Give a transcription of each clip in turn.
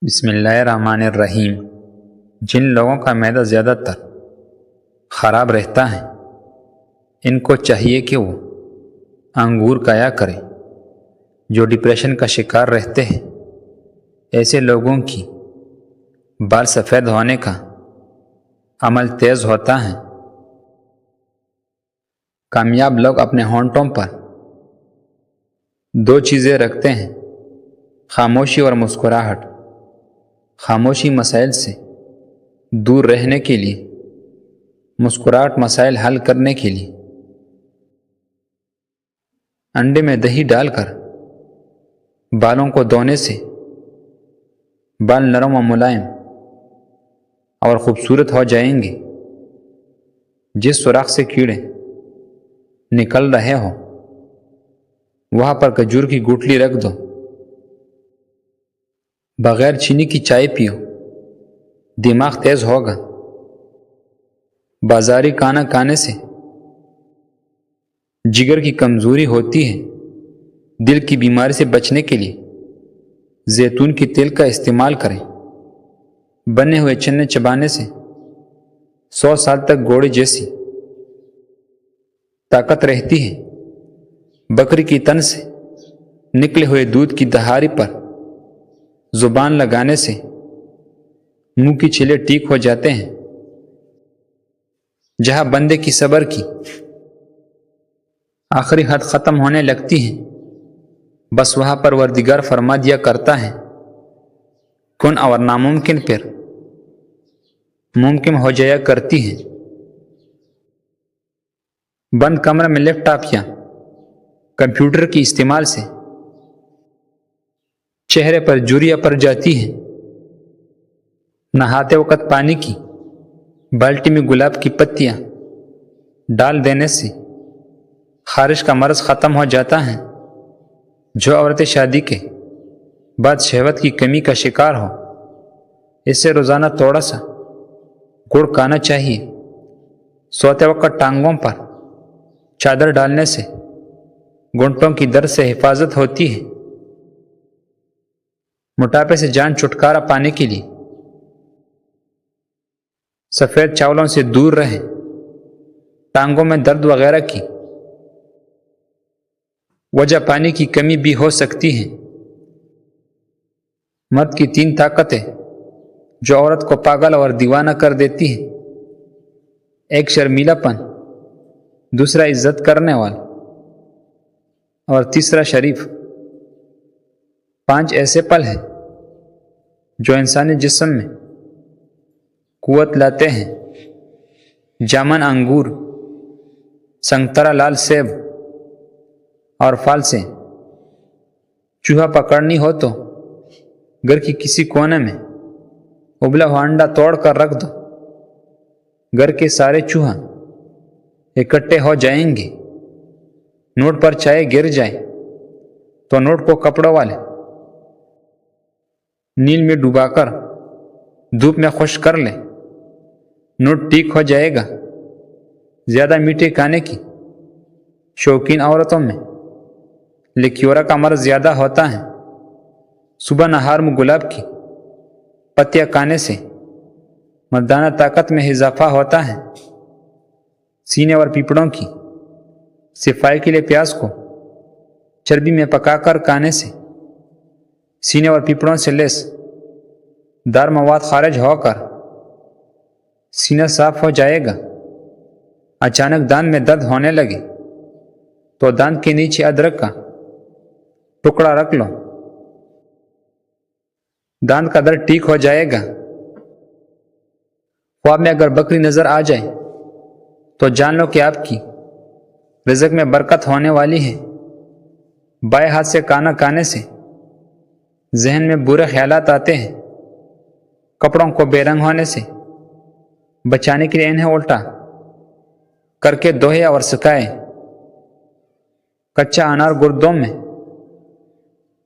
بسم اللہ الرحمن الرحیم۔ جن لوگوں کا معدہ زیادہ تر خراب رہتا ہے ان کو چاہیے کہ وہ انگور کھایا کریں۔ جو ڈپریشن کا شکار رہتے ہیں ایسے لوگوں کی بال سفید ہونے کا عمل تیز ہوتا ہے۔ کامیاب لوگ اپنے ہونٹوں پر دو چیزیں رکھتے ہیں، خاموشی اور مسکراہٹ۔ خاموشی مسائل سے دور رہنے کے لیے، مسکراہٹ مسائل حل کرنے کے لیے۔ انڈے میں دہی ڈال کر بالوں کو دھونے سے بال نرم و ملائم اور خوبصورت ہو جائیں گے۔ جس سوراخ سے کیڑے نکل رہے ہو وہاں پر کھجور کی گٹلی رکھ دو۔ بغیر چینی کی چائے پیو، دماغ تیز ہوگا۔ بازاری کھانا کھانے سے جگر کی کمزوری ہوتی ہے۔ دل کی بیماری سے بچنے کے لیے زیتون کے تیل کا استعمال کریں۔ بنے ہوئے چنے چبانے سے 100 سال تک گھوڑے جیسی طاقت رہتی ہے۔ بکری کی تن سے نکلے ہوئے دودھ کی دہاڑی پر زبان لگانے سے منہ کی چھلے ٹھیک ہو جاتے ہیں۔ جہاں بندے کی صبر کی آخری حد ختم ہونے لگتی ہے بس وہاں پر پروردگار فرما دیا کرتا ہے، کن اور ناممکن پر ممکن ہو جایا کرتی ہے۔ بند کمرے میں لیپ ٹاپ یا کمپیوٹر کی استعمال سے چہرے پر جھریاں پڑ جاتی ہیں۔ نہاتے وقت پانی کی بالٹی میں گلاب کی پتیاں ڈال دینے سے خارش کا مرض ختم ہو جاتا ہے۔ جو عورتیں شادی کے بعد شہوت کی کمی کا شکار ہو اسے روزانہ تھوڑا سا گڑ کھانا چاہیے۔ سوتے وقت ٹانگوں پر چادر ڈالنے سے گھنٹوں کی درد سے حفاظت ہوتی ہے۔ موٹاپے سے جان چھٹکارا پانے کے لیے سفید چاولوں سے دور رہیں۔ ٹانگوں میں درد وغیرہ کی وجہ پانی کی کمی بھی ہو سکتی ہے۔ مرد کی 3 طاقتیں جو عورت کو پاگل اور دیوانہ کر دیتی ہیں: ایک شرمیلا پن، دوسرا عزت کرنے والا اور تیسرا شریف۔ 5 ایسے پل ہیں جو انسانی جسم میں قوت لاتے ہیں: جامن انگور، سنگترا لال سیب اور پھل سے۔ چوہا پکڑنی ہو تو گھر کی کسی کونے میں ابلا ہوا انڈا توڑ کر رکھ دو۔ گھر کے سارے چوہا اکٹھے ہو جائیں گے۔ نوٹ پر چائے گر جائے تو نوٹ کو کپڑوں والے نیل میں ڈبا کر دھوپ میں خشک کر لیں، نوٹ ٹھیک ہو جائے گا۔ زیادہ میٹھے کھانے کی شوقین عورتوں میں لیکیورا کا مرض زیادہ ہوتا ہے۔ صبح نہار میں گلاب کی پتیاں کھانے سے مردانہ طاقت میں اضافہ ہوتا ہے۔ سینے اور پیپڑوں کی صفائی کے لیے پیاز کو چربی میں پکا کر کھانے سے سینے اور پیپڑوں سے لیس دار مواد خارج ہو کر سینہ صاف ہو جائے گا۔ اچانک دانت میں درد ہونے لگے تو دانت کے نیچے ادرک کا ٹکڑا رکھ لو، دانت کا درد ٹھیک ہو جائے گا۔ خواب میں اگر بکری نظر آ جائے تو جان لو کہ آپ کی رزق میں برکت ہونے والی ہے۔ بائیں ہاتھ سے کھانا کھانے سے ذہن میں برے خیالات آتے ہیں۔ کپڑوں کو بے رنگ ہونے سے بچانے کے لیے انہیں الٹا کر کے دھوئے اور سکھائے۔ کچا انار گردوں میں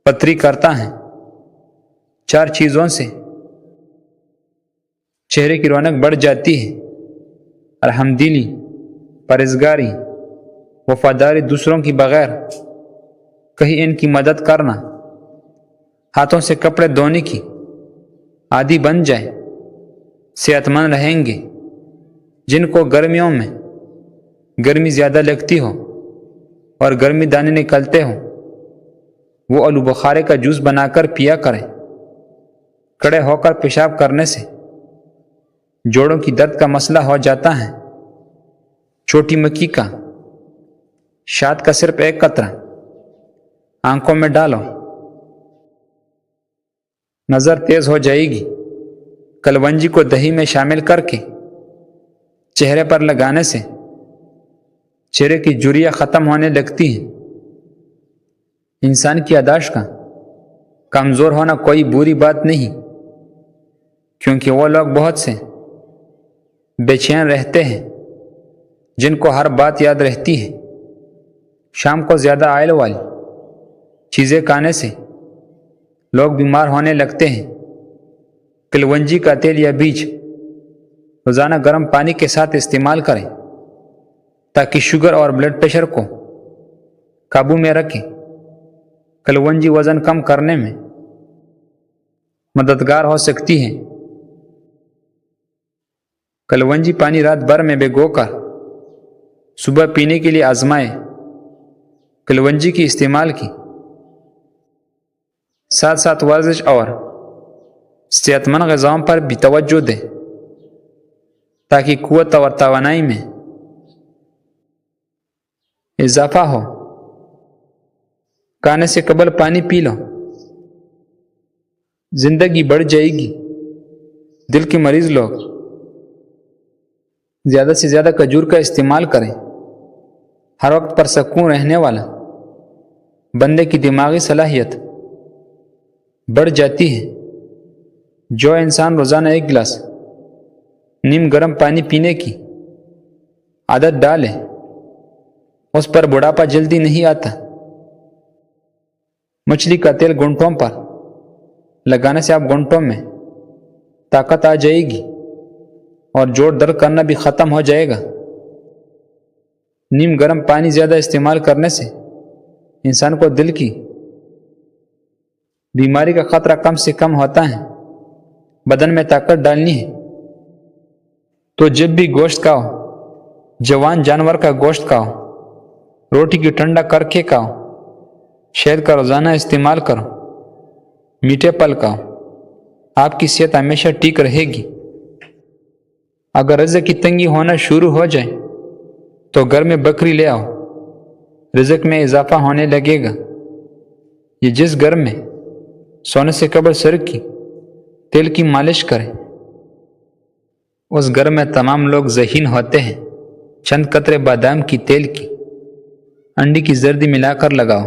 پتری کرتا ہے۔ 4 چیزوں سے چہرے کی رونق بڑھ جاتی ہے: الحمدللہ، پرہیزگاری، وفاداری، دوسروں کی بغیر کہیں ان کی مدد کرنا، ہاتھوں سے کپڑے دھونے کی عادی بن جائیں، صحت مند رہیں گے۔ جن کو گرمیوں میں گرمی زیادہ لگتی ہو اور گرمی دانے نکلتے ہوں، وہ آلو بخارے کا جوس بنا کر پیا کریں۔ کھڑے ہو کر پیشاب کرنے سے جوڑوں کی درد کا مسئلہ ہو جاتا ہے۔ چھوٹی مکھی کا شاد کا صرف ایک قطرہ آنکھوں میں ڈالو، نظر تیز ہو جائے گی۔ کلونجی کو دہی میں شامل کر کے چہرے پر لگانے سے چہرے کی جھریاں ختم ہونے لگتی ہیں۔ انسان کی یاداشت کا کمزور ہونا کوئی بری بات نہیں، کیونکہ وہ لوگ بہت سے بے چین رہتے ہیں جن کو ہر بات یاد رہتی ہے۔ شام کو زیادہ آئل والی چیزیں کھانے سے لوگ بیمار ہونے لگتے ہیں۔ کلونجی کا تیل یا بیج روزانہ گرم پانی کے ساتھ استعمال کریں تاکہ شوگر اور بلڈ پریشر کو قابو میں رکھیں۔ کلونجی وزن کم کرنے میں مددگار ہو سکتی ہے۔ کلونجی پانی رات بھر میں بھگو کر صبح پینے کے لیے آزمائیں۔ کلونجی کی استعمال کی ساتھ ساتھ ورزش اور صحت مند غذاؤں پر بھی توجہ دیں تاکہ قوت اور توانائی میں اضافہ ہو۔ کھانے سے قبل پانی پی لو، زندگی بڑھ جائے گی۔ دل کے مریض لوگ زیادہ سے زیادہ کھجور کا استعمال کریں۔ ہر وقت پر سکون رہنے والا بندے کی دماغی صلاحیت بڑھ جاتی ہے۔ جو انسان روزانہ 1 گلاس نیم گرم پانی پینے کی عادت ڈالے اس پر بڑھاپا جلدی نہیں آتا۔ مچھلی کا تیل گھنٹوں پر لگانے سے آپ گھنٹوں میں طاقت آ جائے گی اور جوڑ درد کرنا بھی ختم ہو جائے گا۔ نیم گرم پانی زیادہ استعمال کرنے سے انسان کو دل کی بیماری کا خطرہ کم سے کم ہوتا ہے۔ بدن میں طاقت ڈالنی ہے تو جب بھی گوشت کھاؤ، جوان جانور کا گوشت کھاؤ، روٹی کی ٹھنڈا کر کے کھاؤ، شہد کا روزانہ استعمال کرو، میٹھے پھل کھاؤ۔ آپ کی صحت ہمیشہ ٹھیک رہے گی۔ اگر رزق کی تنگی ہونا شروع ہو جائے تو گھر میں بکری لے آؤ، رزق میں اضافہ ہونے لگے گا۔ یہ جس گھر میں سونے سے قبل سر کی تیل کی مالش کرے اس گھر میں تمام لوگ ذہین ہوتے ہیں۔ چند قطرے بادام کی تیل کی انڈی کی زردی ملا کر لگاؤ۔